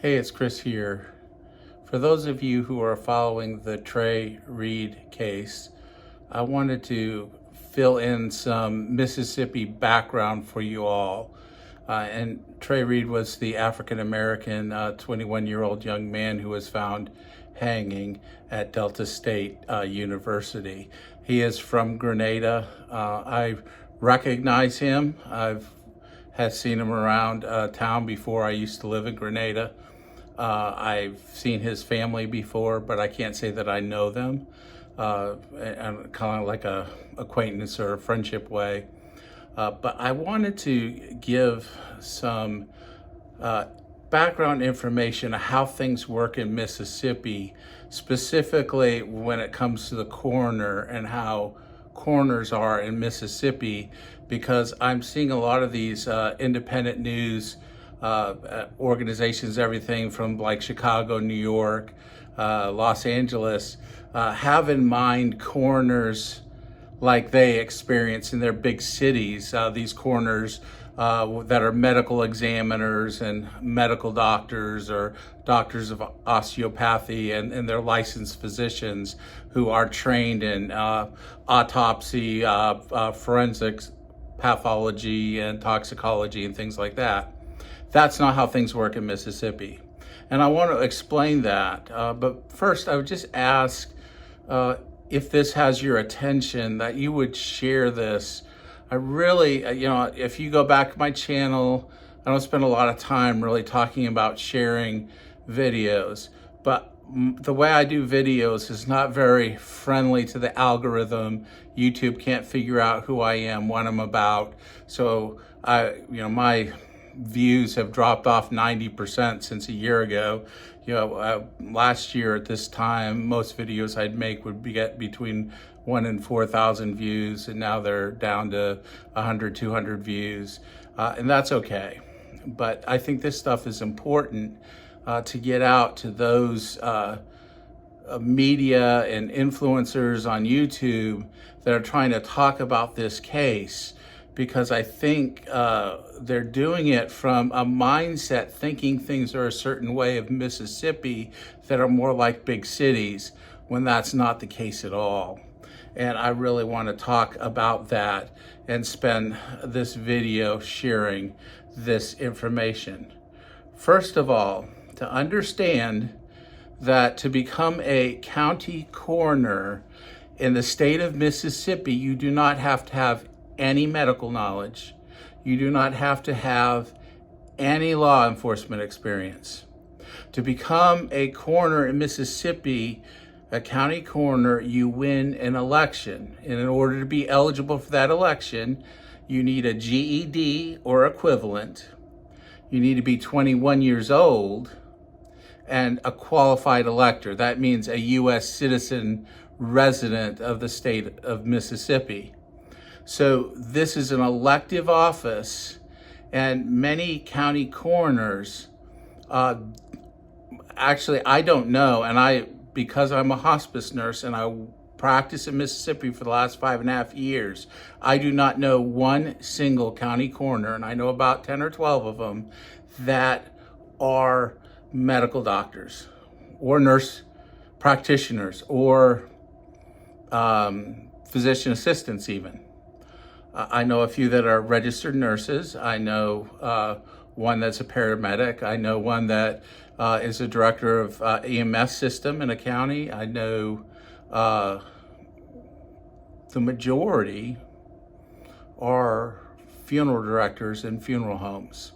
Hey, it's Chris here. For those of you who are following the Trey Reed case, I wanted to fill in some Mississippi background for you all. And Trey Reed was the African-American 21-year-old young man who was found hanging at Delta State University. He is from Grenada. I recognize him. I've seen him around town before. I used to live in Grenada. I've seen his family before, but I can't say that I know them. And kind of like a acquaintance or a friendship way. But I wanted to give some background information on how things work in Mississippi, specifically when it comes to the coroner and how coroners are in Mississippi, because I'm seeing a lot of these independent news organizations, everything from like Chicago, New York, Los Angeles, have in mind coroners like they experience in their big cities. These coroners that are medical examiners and medical doctors or doctors of osteopathy, and they're licensed physicians who are trained in autopsy, forensics, pathology, and toxicology, and things like that. That's not how things work in Mississippi. And I want to explain that. But first, I would just ask if this has your attention, that you would share this. I really, if you go back to my channel, I don't spend a lot of time really talking about sharing videos. But the way I do videos is not very friendly to the algorithm. YouTube can't figure out who I am, what I'm about. So my views have dropped off 90% since a year ago. Last year at this time, most videos I'd make would get between 1,000 and 4,000 views, and now they're down to 100, 200 views, and that's okay. But I think this stuff is important to get out to those media and influencers on YouTube that are trying to talk about this case, because I think they're doing it from a mindset, thinking things are a certain way of Mississippi that are more like big cities, when that's not the case at all. And I really want to talk about that and spend this video sharing this information. First of all, to understand that to become a county coroner in the state of Mississippi, you do not have to have any medical knowledge. You do not have to have any law enforcement experience. To become a coroner in Mississippi, a county coroner, you win an election. And in order to be eligible for that election, you need a GED or equivalent. You need to be 21 years old and a qualified elector. That means a U.S. citizen resident of the state of Mississippi. So this is an elective office, and many county coroners, actually, I don't know, because I'm a hospice nurse and I practice in Mississippi for the last 5.5 years, I do not know one single county coroner, and I know about 10 or 12 of them, that are medical doctors or nurse practitioners or physician assistants even. I know a few that are registered nurses. I know one that's a paramedic. I know one that is a director of EMS system in a county. I know the majority are funeral directors in funeral homes,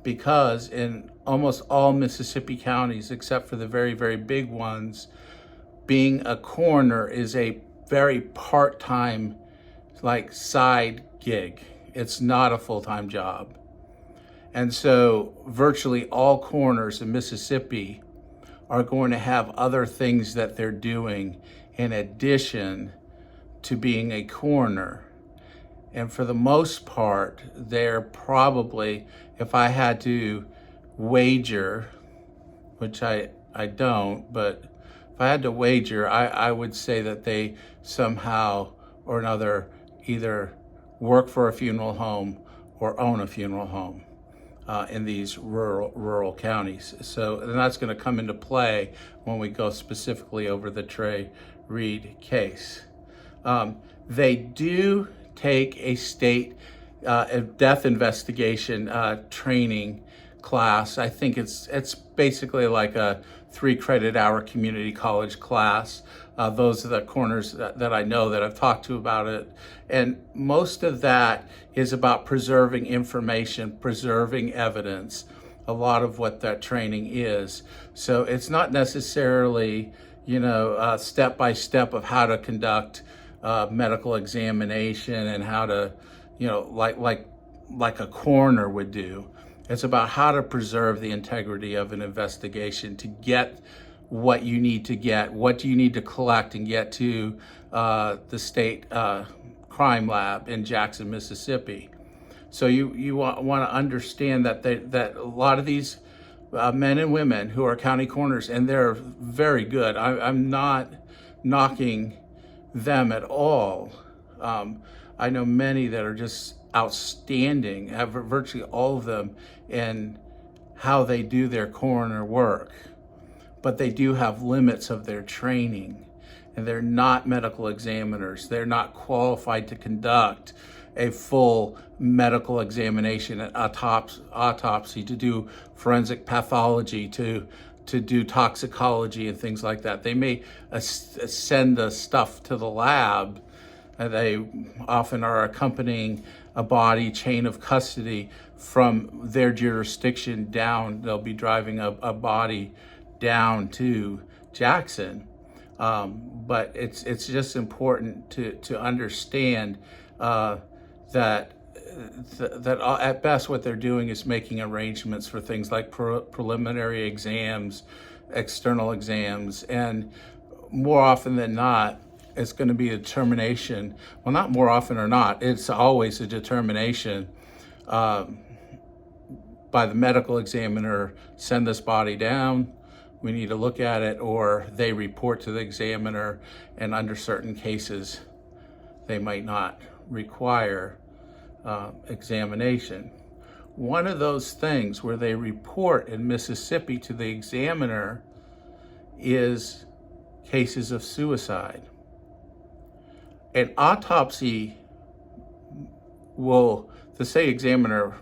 because in almost all Mississippi counties, except for the very, very big ones, being a coroner is a very part-time, like, side gig. It's not a full-time job. And so virtually all coroners in Mississippi are going to have other things that they're doing in addition to being a coroner. And for the most part, they're probably, if I had to wager, which I don't, but if I had to wager, I would say that they somehow or another either work for a funeral home or own a funeral home. in these rural counties. So, and that's going to come into play when we go specifically over the Trey Reed case. They do take a state death investigation training class. I think it's basically like a 3 credit hour community college class. Those are the coroners that I know that I've talked to about it. And most of that is about preserving information, preserving evidence, a lot of what that training is. So it's not necessarily, step by step of how to conduct medical examination and how to, like a coroner would do. It's about how to preserve the integrity of an investigation to get what you need to get, what do you need to collect and get to the state crime lab in Jackson, Mississippi. So you want to understand that that a lot of these men and women who are county coroners, and they're very good. I'm not knocking them at all. I know many that are just outstanding, have virtually all of them in how they do their coroner work, but they do have limits of their training, and they're not medical examiners. They're not qualified to conduct a full medical examination, an autopsy, to do forensic pathology, to do toxicology and things like that. They may send the stuff to the lab. They often are accompanying a body chain of custody from their jurisdiction down. They'll be driving a body down to Jackson. But it's just important to understand that at best what they're doing is making arrangements for things like preliminary exams, external exams, and more often than not, it's going to be a determination. Well, not more often or not, it's always a determination by the medical examiner, send this body down, we need to look at it, or they report to the examiner, and under certain cases, they might not require examination. One of those things where they report in Mississippi to the examiner is cases of suicide. An autopsy will,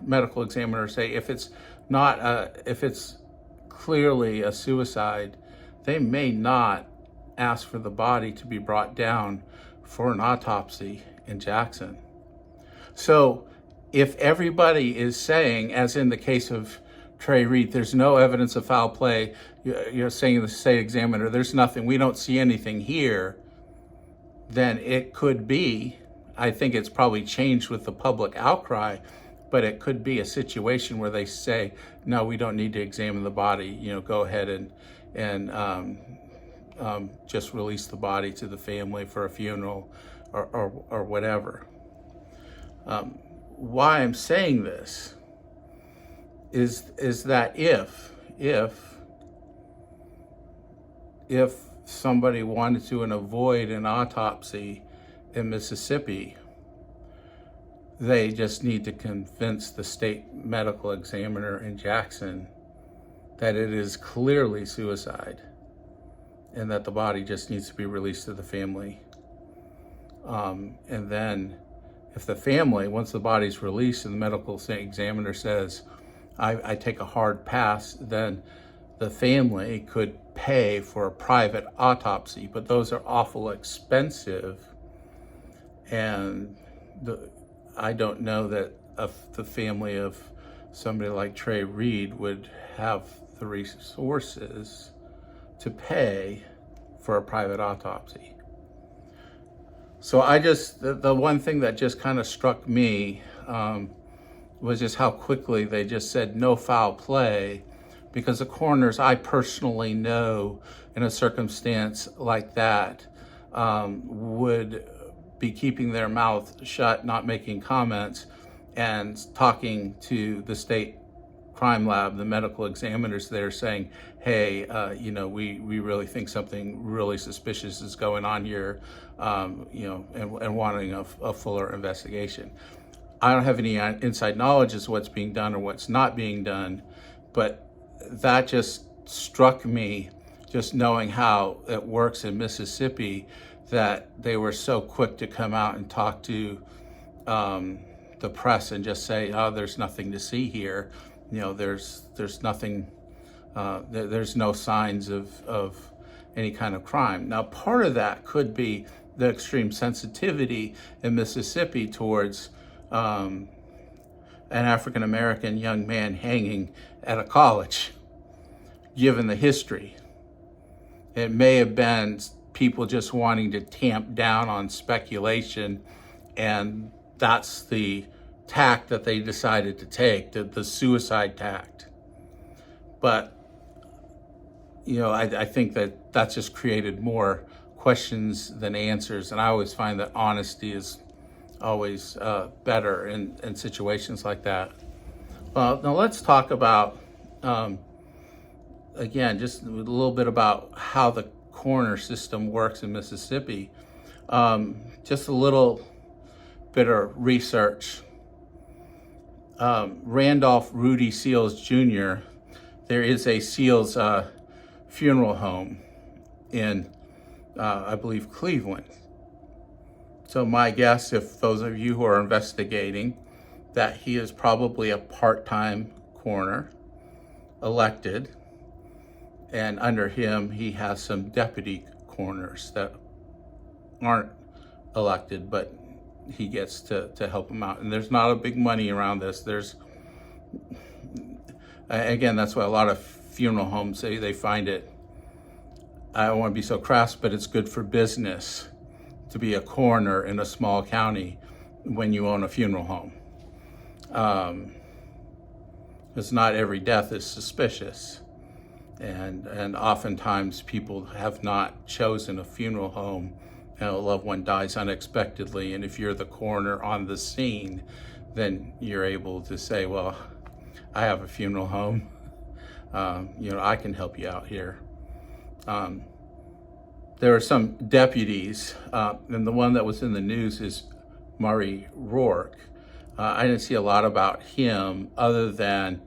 medical examiner say, if it's clearly a suicide, they may not ask for the body to be brought down for an autopsy in Jackson. So if everybody is saying, as in the case of Trey Reed, there's no evidence of foul play, you're saying to the state examiner, there's nothing, we don't see anything here, then it could be, I think it's probably changed with the public outcry, but it could be a situation where they say, no, we don't need to examine the body, go ahead and just release the body to the family for a funeral or whatever. Why I'm saying this is that if somebody wanted to avoid an autopsy in Mississippi, they just need to convince the state medical examiner in Jackson that it is clearly suicide and that the body just needs to be released to the family. And then if the family, once the body's released and the medical examiner says, I take a hard pass, then the family could pay for a private autopsy, but those are awful expensive. And I don't know that the family of somebody like Trey Reed would have the resources to pay for a private autopsy. So the one thing that just kind of struck me was just how quickly they just said no foul play, because the coroners I personally know in a circumstance like that would be keeping their mouth shut, not making comments, and talking to the state crime lab, the medical examiners there, saying, hey, we really think something really suspicious is going on here, and wanting a fuller investigation. I don't have any inside knowledge as to what's being done or what's not being done, but that just struck me, just knowing how it works in Mississippi, that they were so quick to come out and talk to the press and just say, "Oh, there's nothing to see here. There's nothing. There's no signs of any kind of crime." Now, part of that could be the extreme sensitivity in Mississippi towards an African-American young man hanging at a college, given the history. It may have been people just wanting to tamp down on speculation, and that's the tact that they decided to take, the suicide tact. But, I think that that's just created more questions than answers, and I always find that honesty is always better in situations like that. Well, now let's talk about, again, just a little bit about how the coroner system works in Mississippi. Just a little bit of research. Randolph Rudy Seals Jr., there is a Seals funeral home in, I believe, Cleveland. So my guess, if those of you who are investigating, that he is probably a part-time coroner, elected, and under him he has some deputy coroners that aren't elected, but he gets to help him out. And there's not a big money around this. Again, that's why a lot of funeral homes say they find it, I don't want to be so crass, but it's good for business to be a coroner in a small county when you own a funeral home. Because not every death is suspicious. And oftentimes people have not chosen a funeral home and a loved one dies unexpectedly. And if you're the coroner on the scene, then you're able to say, well, I have a funeral home. I can help you out here. There are some deputies, and the one that was in the news is Murray Rourke. I didn't see a lot about him other than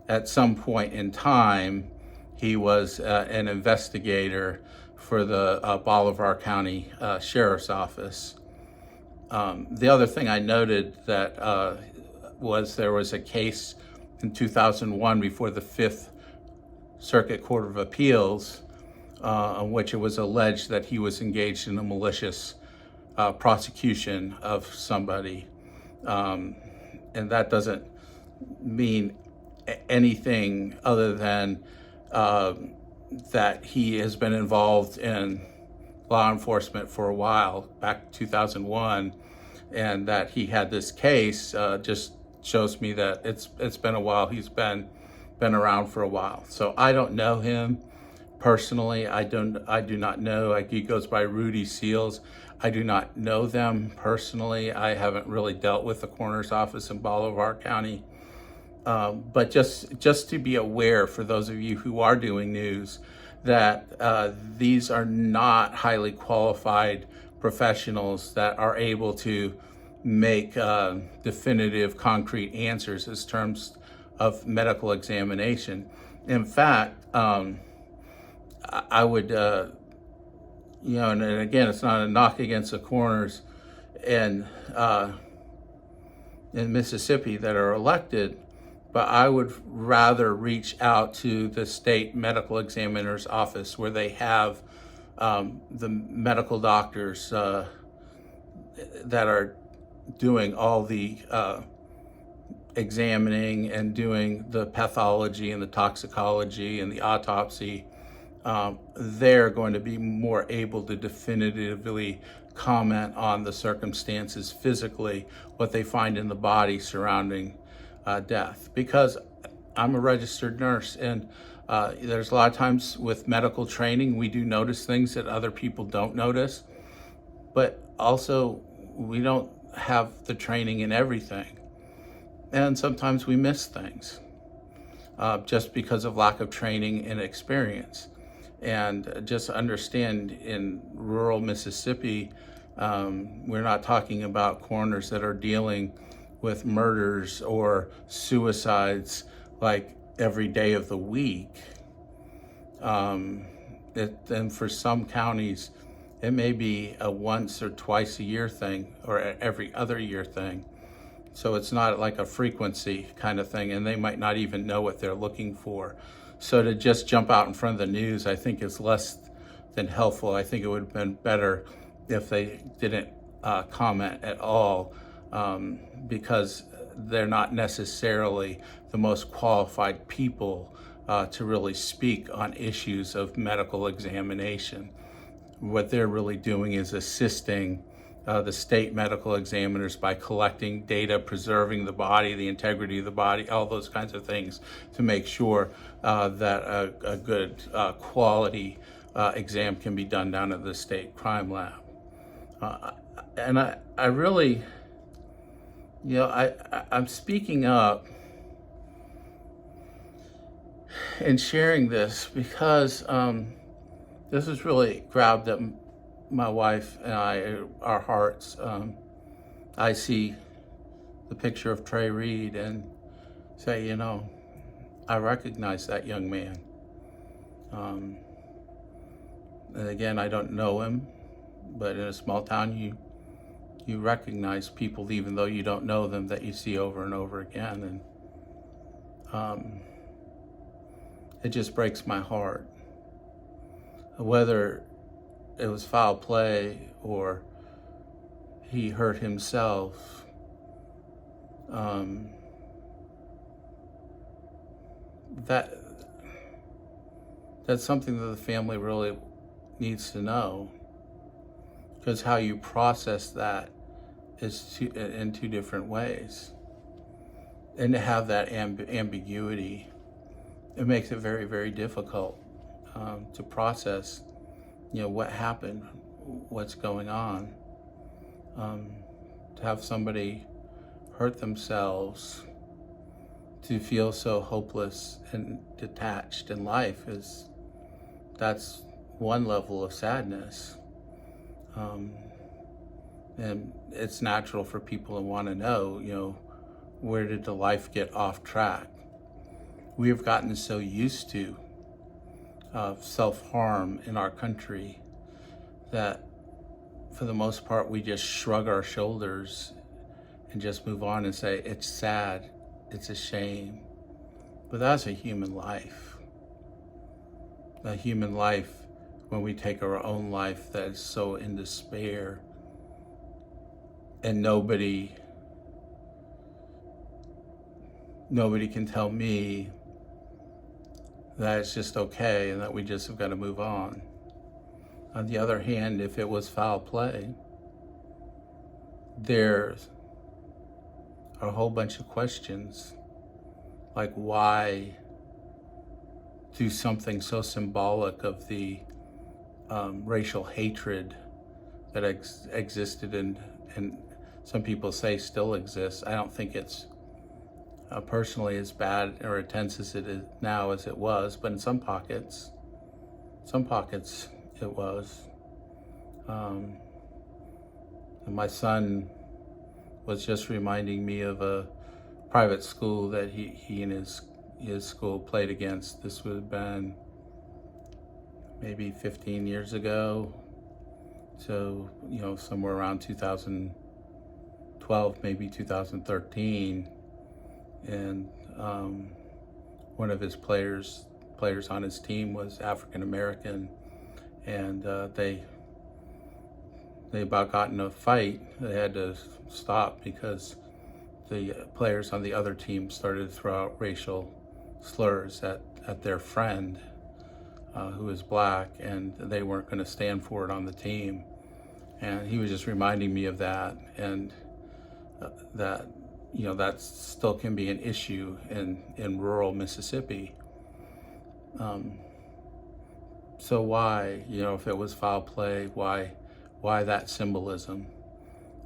at some point in time, he was an investigator for the Bolivar County Sheriff's Office. The other thing I noted that there was a case in 2001 before the Fifth Circuit Court of Appeals on which it was alleged that he was engaged in a malicious prosecution of somebody. And that doesn't mean anything other than that he has been involved in law enforcement for a while, back in 2001, and that he had this case just shows me that it's been a while. He's been around for a while. So I don't know him personally. I do not know. He goes by Rudy Seals. I do not know them personally. I haven't really dealt with the coroner's office in Bolivar County. But just to be aware, for those of you who are doing news, that these are not highly qualified professionals that are able to make definitive, concrete answers in terms of medical examination. In fact, I would, and again, it's not a knock against the coroners in Mississippi that are elected, but I would rather reach out to the state medical examiner's office where they have the medical doctors that are doing all the examining and doing the pathology and the toxicology and the autopsy. They're going to be more able to definitively comment on the circumstances physically, what they find in the body surrounding death. Because I'm a registered nurse, and there's a lot of times with medical training, we do notice things that other people don't notice, but also we don't have the training in everything. And sometimes we miss things just because of lack of training and experience. And just understand, in rural Mississippi, we're not talking about coroners that are dealing with murders or suicides like every day of the week. And for some counties, it may be a once or twice a year thing or every other year thing. So it's not like a frequency kind of thing, and they might not even know what they're looking for. So to just jump out in front of the news, I think is less than helpful. I think it would have been better if they didn't comment at all, because they're not necessarily the most qualified people to really speak on issues of medical examination. What they're really doing is assisting the state medical examiners by collecting data, preserving the body, the integrity of the body, all those kinds of things to make sure that a good quality exam can be done down at the state crime lab. And I really, I'm speaking up and sharing this because this has really grabbed at my wife and our hearts. I see the picture of Trey Reed and say, I recognize that young man. And again, I don't know him, but in a small town, you recognize people even though you don't know them, that you see over and over again. And it just breaks my heart. Whether it was foul play or he hurt himself, that's something that the family really needs to know, because how you process that is in two different ways. And to have that ambiguity, it makes it very, very difficult to process, what happened, what's going on. To have somebody hurt themselves, to feel so hopeless and detached in life, that's one level of sadness. And it's natural for people to want to know, where did the life get off track? We have gotten so used to self-harm in our country that for the most part we just shrug our shoulders and just move on and say, it's sad, it's a shame. But that's a human life. A human life, when we take our own life that is so in despair, and nobody can tell me that it's just okay and that we just have got to move on. On the other hand, if it was foul play, there's a whole bunch of questions, like why do something so symbolic of the racial hatred that existed and some people say still exists. I don't think it's personally as bad or intense as it is now as it was, but in some pockets it was. And my son was just reminding me of a private school that he and his school played against. This would have been maybe 15 years ago. So, somewhere around 2012, maybe 2013. And one of his players on his team was African American, and they about got in a fight. They had to stop because the players on the other team started to throw out racial slurs at their friend who was black, and they weren't going to stand for it on the team. And he was just reminding me of that, and that still can be an issue in rural Mississippi. So why, if it was foul play, why that symbolism?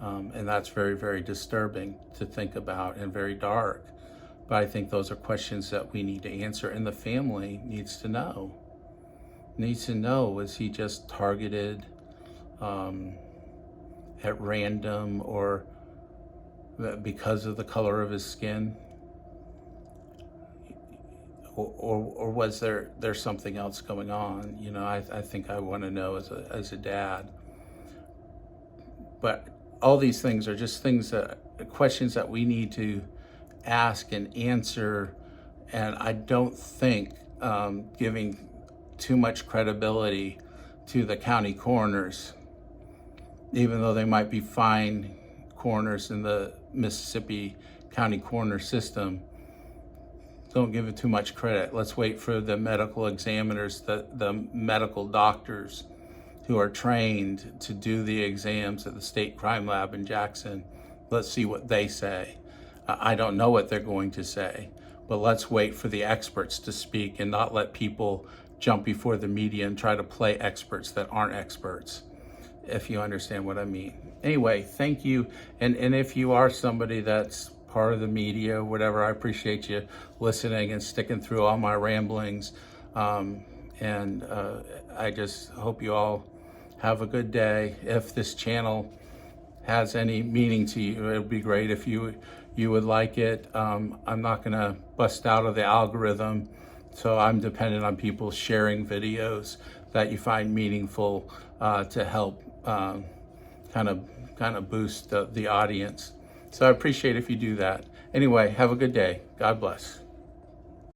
And that's very, very disturbing to think about and very dark. But I think those are questions that we need to answer, and the family needs to know. Was he just targeted at random, or because of the color of his skin? Or was there something else going on? You know, I think I want to know as a dad. But all these things are just questions that we need to ask and answer. And I don't think giving too much credibility to the county coroners, even though they might be fine coroners in the Mississippi County coroner system, don't give it too much credit. Let's wait for the medical examiners, the medical doctors who are trained to do the exams at the State Crime Lab in Jackson. Let's see what they say. I don't know what they're going to say, but let's wait for the experts to speak and not let people jump before the media and try to play experts that aren't experts, if you understand what I mean. Anyway, thank you. And if you are somebody that's part of the media or whatever, I appreciate you listening and sticking through all my ramblings. I just hope you all have a good day. If this channel has any meaning to you, it would be great if you would like it. I'm not gonna bust out of the algorithm, so I'm dependent on people sharing videos that you find meaningful to help kind of boost the audience. So I appreciate if you do that. Anyway, have a good day. God bless.